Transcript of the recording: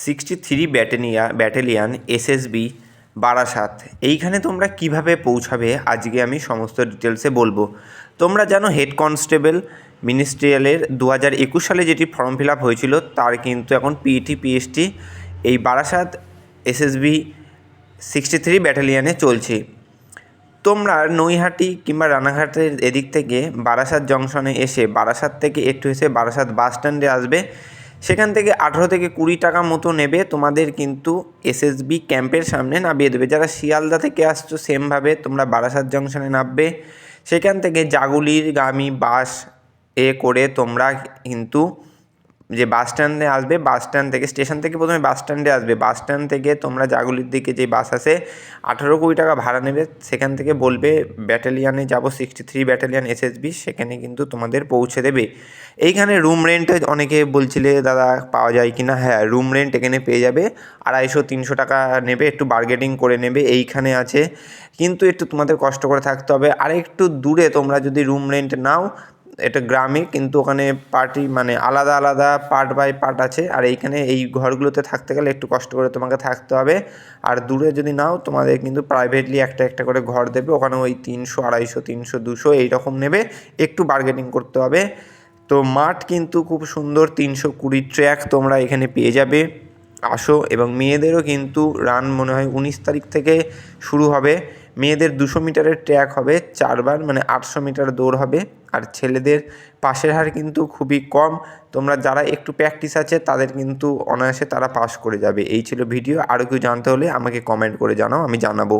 63 battalion SSB Barasat. এইখানে তোমরা কিভাবে পৌঁছাবে আজকে আমি সমস্ত ডিটেলসে বলবো। তোমরা জানো হেড কনস্টেবল মিনিস্ট্রিয়ালের 2021 সালে যেটি ফর্ম ফিল আপ হয়েছিল তার কিন্তু এখন পিইটি পিএসটি এই বারাসাত এসএসবি 63 ব্যাটালিয়ানে চলছে। তোমরা নৈহাটি কিংবা রানাঘাটের এদিক থেকে বারাসাত জংশনে এসে বারাসাত থেকে একটু এসে বারাসাত বাস স্ট্যান্ডে আসবে। সেখান থেকে 18 থেকে 20 টাকা মতো নেবে, তোমাদের কিন্তু এসএসবি ক্যাম্পের সামনে নামিয়ে দেবে। যারা শিয়ালদা থেকে আসছো সেমভাবে তোমরা বারাসাত জংশনে নামবে। সেখান থেকে জাগুলিরগামী বাস করে তোমরা কিন্তু যে বাস স্ট্যান্ডে আসবে, বাস স্ট্যান্ড থেকে স্টেশন থেকে প্রথমে বাস স্ট্যান্ডে আসবে, বাস স্ট্যান্ড থেকে তোমরা জাগুলির দিকে যে বাস আসে 18-20 টাকা ভাড়া নেবে। সেখান থেকে বলবে ব্যাটালিয়ানে যাব 63 ব্যাটালিয়ান এসএসবি, সেখানে কিন্তু তোমাদের পৌঁছে দেবে। এইখানে রুম রেন্ট অনেকে বলছিলে দাদা পাওয়া যায় কি না। হ্যাঁ, রুম রেন্ট এখানে পেয়ে যাবে। 250-300 টাকা নেবে, একটু বার্গেনিং করে নেবে, এইখানে আছে। কিন্তু একটু তোমাদের কষ্ট করে থাকতে হবে। আর একটু দূরে তোমরা যদি রুম রেন্ট নাও, এটা গ্রামে, কিন্তু ওখানে পার্টি মানে আলাদা আলাদা পার্ট বাই পার্ট আছে। আর এইখানে এই ঘরগুলোতে থাকতে গেলে একটু কষ্ট করে তোমাকে থাকতে হবে। আর দূরে যদি নাও তোমাদের কিন্তু প্রাইভেটলি একটা একটা করে ঘর দেবে, ওখানে ওই 300, 250, 300, 200 এইরকম নেবে, একটু বার্গেনিং করতে হবে। তো মাঠ কিন্তু খুব সুন্দর, 320 ট্র্যাক তোমরা এখানে পেয়ে যাবে। আসো। এবং মেয়েদেরও কিন্তু রান মনে হয় 19 তারিখ থেকে শুরু হবে। মেয়েদের 200 মিটারের ট্র্যাক হবে 4 বার, মানে 800 মিটার দৌড় হবে। আর ছেলেদের পাসের হার কিন্তু খুবই কম। তোমরা যারা একটু প্র্যাকটিস আছে তাদের কিন্তু অনায়াসে তারা পাস করে যাবে। এই ছিল ভিডিও। আরও কেউ জানতে হলে আমাকে কমেন্ট করে জানাও, আমি জানাবো।